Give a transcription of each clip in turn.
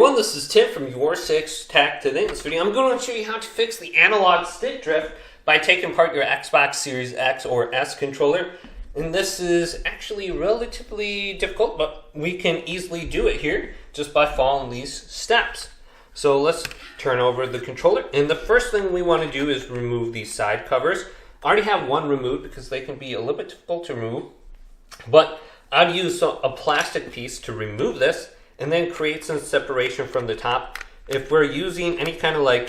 Everyone, this is Tim from Your 6 Tech. Today in this video, I'm going to show you how to fix the analog stick drift by taking apart your Xbox Series X or S controller. And this is actually relatively difficult, but we can easily do it here just by following these steps. So let's turn over the controller. And the first thing we want to do is remove these side covers. I already have one removed because they can be a little bit difficult to remove. But I'd use a plastic piece to remove this and then create some separation from the top. If we're using any kind of like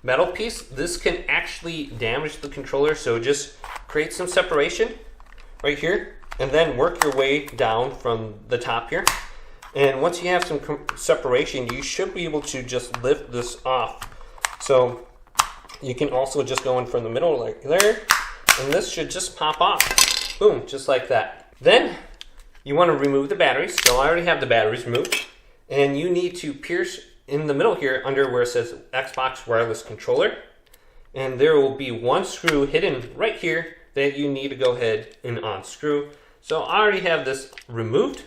metal piece, this can actually damage the controller. So just create some separation right here and then work your way down from the top here. And once you have some separation, you should be able to just lift this off. So you can also just go in from the middle like there, and this should just pop off. Boom, just like that. Then you want to remove the batteries. So I already have the batteries removed. And you need to pierce in the middle here under where it says Xbox Wireless Controller. And there will be one screw hidden right here that you need to go ahead and unscrew. So I already have this removed.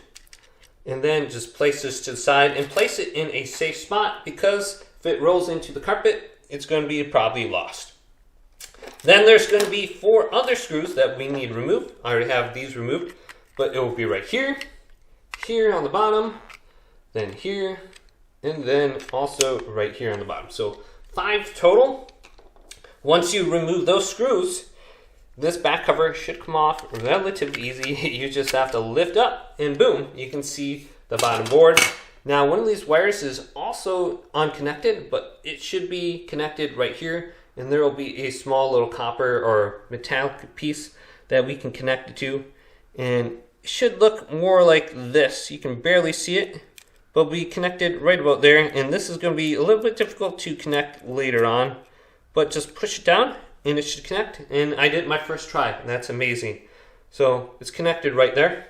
And then just place this to the side and place it in a safe spot, because if it rolls into the carpet, it's going to be probably lost. Then there's going to be 4 other screws that we need removed. I already have these removed. But it will be right here, here on the bottom, then here, and then also right here on the bottom. So 5 total. Once you remove those screws, this back cover should come off relatively easy. You just have to lift up and boom, you can see the bottom board. Now one of these wires is also unconnected, but it should be connected right here. And there will be a small little copper or metallic piece that we can connect it to. And it should look more like this. You can barely see it, but we connected right about there. And this is going to be a little bit difficult to connect later on, but just push it down and it should connect. And I did my first try, and that's amazing. So it's connected right there.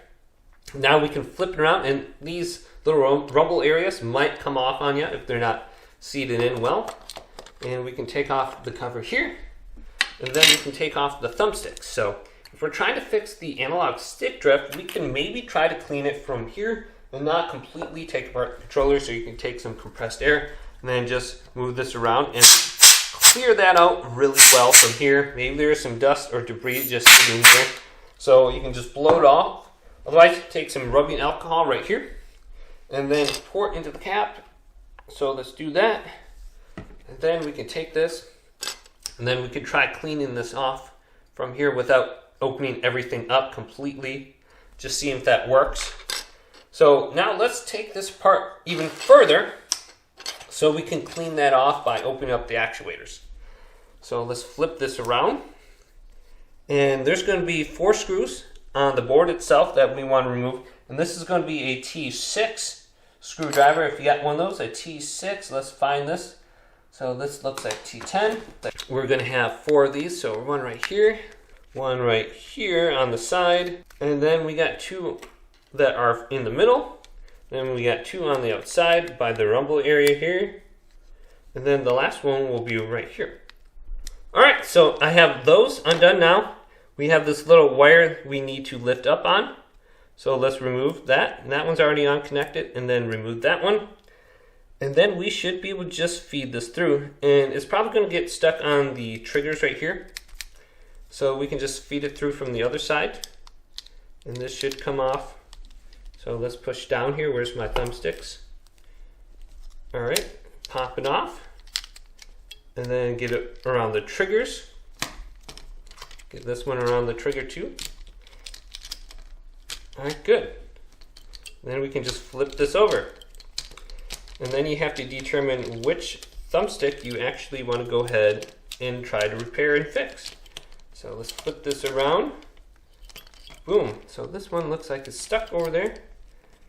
Now we can flip it around, and these little rumble areas might come off on you if they're not seated in well. And we can take off the cover here, and then we can take off the thumbsticks. So if we're trying to fix the analog stick drift, we can maybe try to clean it from here and not completely take apart the controller. So you can take some compressed air and then just move this around and clear that out really well from here. Maybe there's some dust or debris just sitting there. So you can just blow it off. Otherwise, take some rubbing alcohol right here and then pour it into the cap. So let's do that. And then we can take this and then we can try cleaning this off from here without opening everything up completely, just seeing if that works. So now let's take this part even further so we can clean that off by opening up the actuators. So let's flip this around, and there's going to be 4 screws on the board itself that we want to remove, and this is going to be a T6 screwdriver. If you got one of those, a T6, let's find this. So this looks like T10. We're going to have 4 of these, so one right here, one right here on the side, and then we got 2 that are in the middle. Then we got 2 on the outside by the rumble area here, and then the last one will be right here. Alright, so I have those undone now. We have this little wire we need to lift up on, so let's remove that. And that one's already unconnected, and then remove that one. And then we should be able to just feed this through, and it's probably going to get stuck on the triggers right here. So we can just feed it through from the other side, and this should come off. So let's push down here. Where's my thumbsticks? All right, pop it off, and then get it around the triggers. Get this one around the trigger too. All right, good. Then we can just flip this over. And then you have to determine which thumbstick you actually want to go ahead and try to repair and fix. So let's flip this around. Boom. So this one looks like it's stuck over there.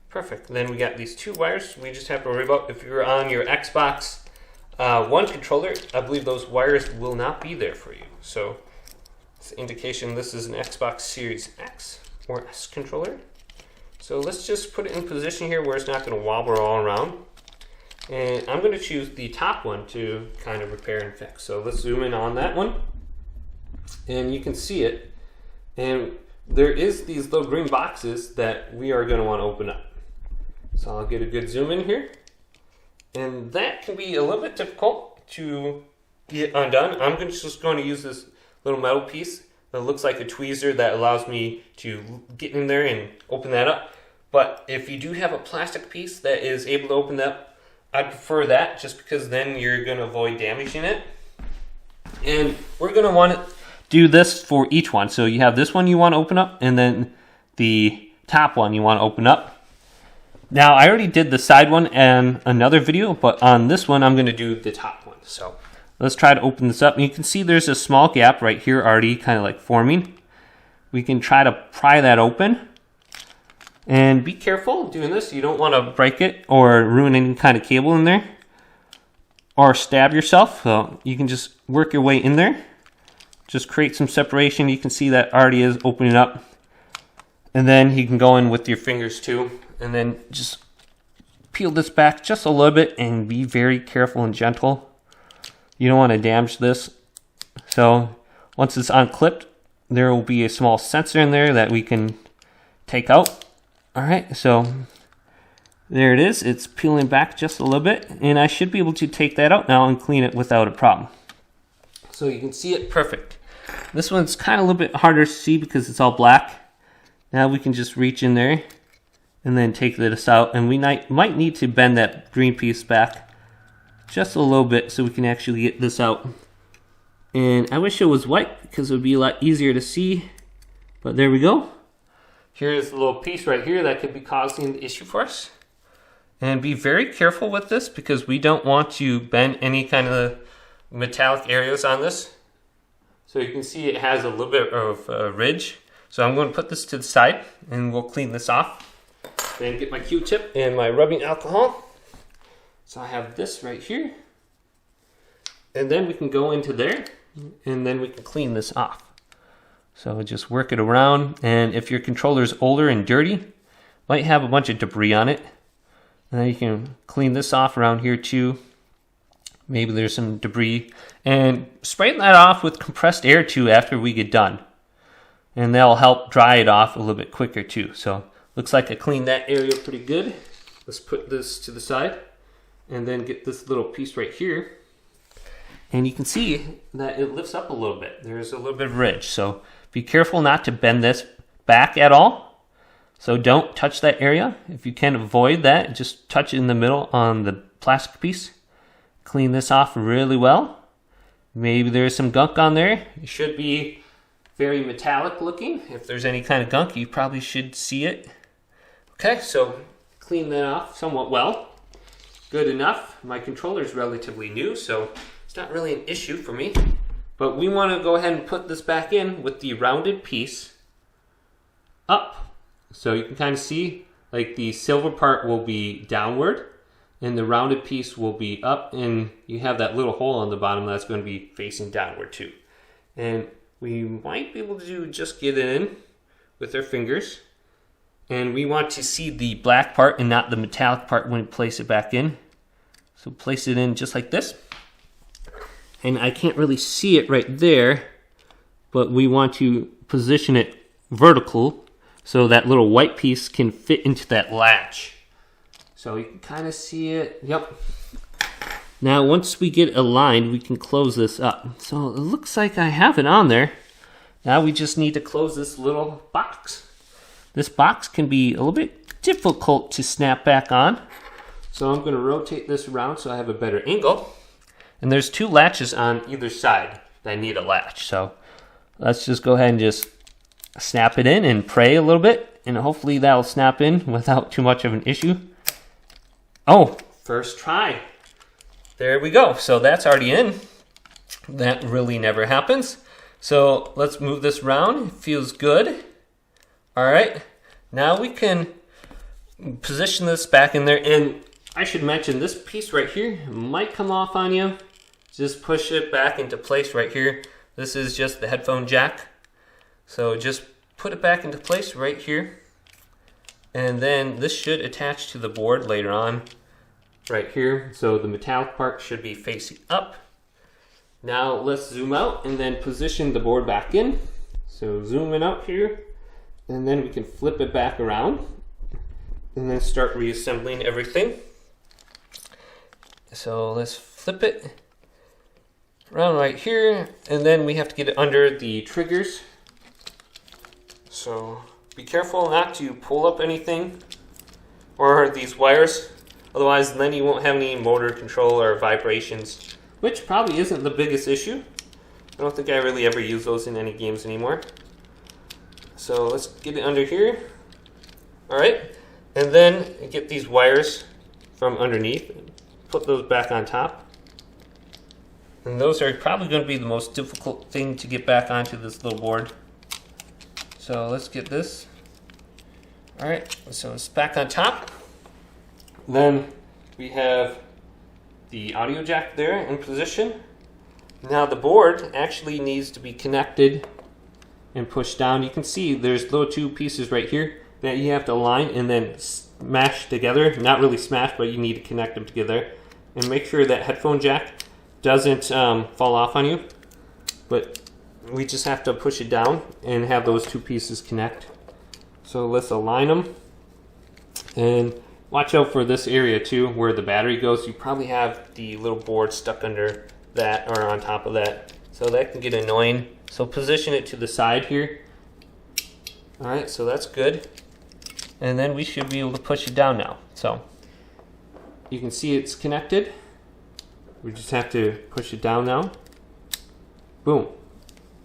Perfect. Then we got these 2 wires. We just have to worry about if you're on your Xbox One controller, I believe those wires will not be there for you. So it's an indication this is an Xbox Series X or S controller. So let's just put it in position here where it's not going to wobble all around. And I'm going to choose the top one to kind of repair and fix. So let's zoom in on that one. And you can see it. And there is these little green boxes that we are going to want to open up. So I'll get a good zoom in here. And that can be a little bit difficult to get undone. I'm just going to use this little metal piece that looks like a tweezer that allows me to get in there and open that up. But if you do have a plastic piece that is able to open that up, I'd prefer that, just because then you're going to avoid damaging it. And we're going to want to do this for each one. So you have this one you want to open up, and then the top one you want to open up. Now, I already did the side one in another video, but on this one, I'm going to do the top one. So let's try to open this up. And you can see there's a small gap right here already kind of like forming. We can try to pry that open. And be careful doing this. You don't want to break it or ruin any kind of cable in there. Or stab yourself. So you can just work your way in there. Just create some separation. You can see that already is opening up. And then you can go in with your fingers too. And then just peel this back just a little bit and be very careful and gentle. You don't want to damage this. So once it's unclipped, there will be a small sensor in there that we can take out. Alright, so there it is. It's peeling back just a little bit. And I should be able to take that out now and clean it without a problem. So you can see it perfect. This one's kind of a little bit harder to see because it's all black. Now we can just reach in there and then take this out, and we might need to bend that green piece back just a little bit so we can actually get this out. And I wish it was white because it would be a lot easier to see, but there we go. Here's a little piece right here that could be causing the issue for us. And be very careful with this because we don't want to bend any kind of metallic areas on this. So you can see it has a little bit of a ridge. So I'm going to put this to the side and we'll clean this off. Then get my Q-tip and my rubbing alcohol. So I have this right here. And then we can go into there and then we can clean this off. So just work it around, and if your controller is older and dirty, might have a bunch of debris on it. And then you can clean this off around here too. Maybe there's some debris. And spray that off with compressed air too after we get done. And that'll help dry it off a little bit quicker too. So looks like I cleaned that area pretty good. Let's put this to the side and then get this little piece right here. And you can see that it lifts up a little bit. There's a little bit of ridge. So be careful not to bend this back at all. So don't touch that area. If you can avoid that, just touch it in the middle on the plastic piece. Clean this off really well. Maybe there's some gunk on there. It should be very metallic looking. If there's any kind of gunk, you probably should see it. Okay, so clean that off somewhat well. Good enough. My controller is relatively new, so it's not really an issue for me. But we want to go ahead and put this back in with the rounded piece up. So you can kind of see like the silver part will be downward and the rounded piece will be up, and you have that little hole on the bottom that's going to be facing downward too. And we might be able to just get it in with our fingers. And we want to see the black part and not the metallic part when we place it back in. So place it in just like this. And I can't really see it right there, but we want to position it vertical so that little white piece can fit into that latch. So you can kind of see it. Yep. Now once we get it aligned, we can close this up. So it looks like I have it on there. Now we just need to close this little box. This box can be a little bit difficult to snap back on. So I'm going to rotate this around so I have a better angle. And there's two latches on either side that need a latch. So let's just go ahead and just snap it in and pray a little bit. And hopefully that'll snap in without too much of an issue. Oh, first try. There we go. So that's already in. That really never happens. So let's move this around. It feels good. All right. Now we can position this back in there. And I should mention this piece right here might come off on you. Just push it back into place right here. This is just the headphone jack. So just put it back into place right here. And then this should attach to the board later on right here. So the metallic part should be facing up. Now let's zoom out and then position the board back in. So zoom in out here. And then we can flip it back around. And then start reassembling everything. So let's flip it around right here, and then we have to get it under the triggers. So be careful not to pull up anything or these wires, otherwise then you won't have any motor control or vibrations, which probably isn't the biggest issue. I don't think I really ever use those in any games anymore. So let's get it under here. Alright, and then get these wires from underneath, put those back on top. And those are probably going to be the most difficult thing to get back onto this little board. So let's get this. Alright, so it's back on top. Then we have the audio jack there in position. Now the board actually needs to be connected and pushed down. You can see there's little two pieces right here that you have to align and then smash together. Not really smash, but you need to connect them together. And make sure that headphone jack doesn't fall off on you. But we just have to push it down and have those two pieces connect. So let's align them. And watch out for this area too, where the battery goes. You probably have the little board stuck under that or on top of that. So that can get annoying. So position it to the side here. Alright, so that's good. And then we should be able to push it down now. So you can see it's connected. We just have to push it down now. Boom.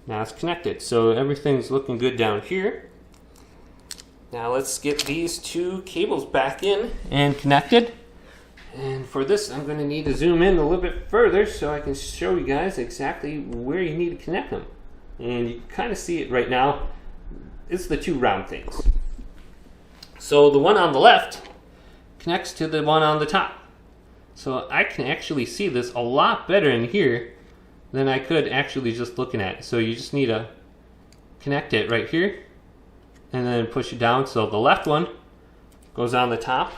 Now it's connected. So everything's looking good down here. Now let's get these two cables back in and connected. And for this, I'm going to need to zoom in a little bit further so I can show you guys exactly where you need to connect them. And you can kind of see it right now. It's the two round things. So the one on the left connects to the one on the top. So I can actually see this a lot better in here than I could actually just looking at it. So you just need to connect it right here and then push it down. So the left one goes on the top.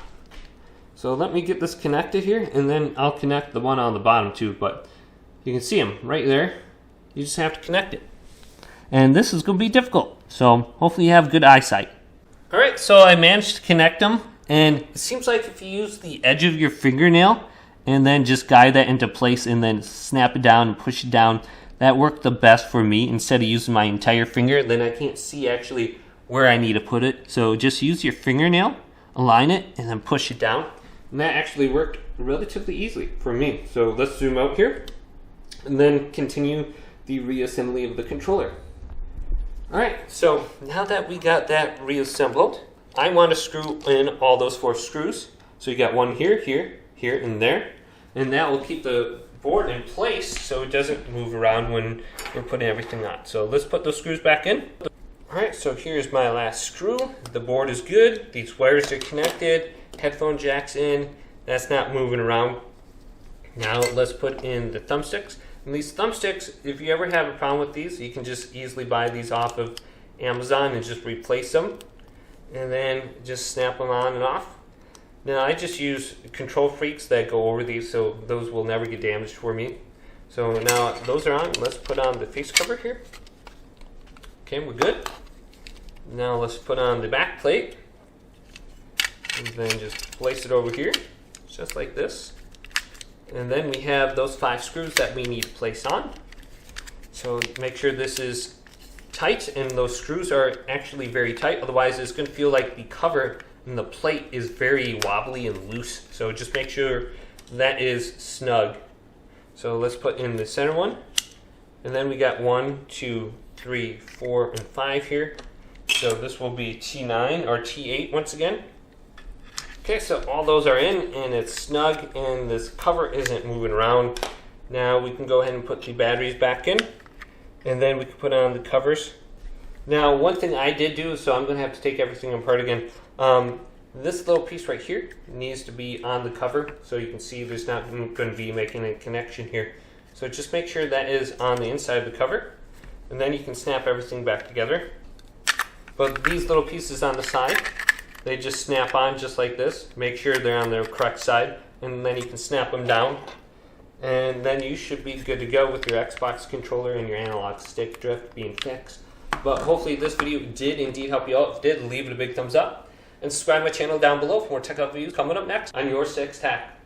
So let me get this connected here, and then I'll connect the one on the bottom too. But you can see them right there. You just have to connect it. And this is going to be difficult. So hopefully you have good eyesight. Alright, so I managed to connect them. And it seems like if you use the edge of your fingernail and then just guide that into place and then snap it down and push it down, that worked the best for me. Instead of using my entire finger, then I can't see actually where I need to put it. So just use your fingernail, align it, and then push it down. And that actually worked relatively easily for me. So let's zoom out here and then continue the reassembly of the controller. Alright, so now that we got that reassembled, I want to screw in all those 4 screws. So you got one here, here, here, and there. And that will keep the board in place so it doesn't move around when we're putting everything on. So let's put those screws back in. Alright, so here's my last screw. The board is good. These wires are connected. Headphone jack's in. That's not moving around. Now let's put in the thumbsticks. And these thumbsticks, if you ever have a problem with these, you can just easily buy these off of Amazon and just replace them. And then just snap them on and off. Now I just use control freaks that go over these, so those will never get damaged for me. So now those are on. Let's put on the face cover here. Okay, we're good. Now let's put on the back plate. And then just place it over here, just like this. And then we have those 5 screws that we need to place on. So make sure this is tight and those screws are actually very tight. Otherwise it's going to feel like the cover and the plate is very wobbly and loose. So just make sure that is snug. So let's put in the center one. And then we got 1, 2, 3, 4, and 5 here. So this will be T9 or T8 once again. Okay, so all those are in and it's snug and this cover isn't moving around. Now we can go ahead and put the batteries back in and then we can put on the covers. Now one thing I did do, so I'm going to have to take everything apart again. This little piece right here needs to be on the cover so you can see there's not going to be making a connection here. So just make sure that is on the inside of the cover and then you can snap everything back together. But these little pieces on the side, they just snap on just like this. Make sure they're on the correct side and then you can snap them down. And then you should be good to go with your Xbox controller and your analog stick drift being fixed. But hopefully this video did indeed help you out. If it did, leave it a big thumbs up. And subscribe to my channel down below for more tech videos coming up next on Your 6 Tech.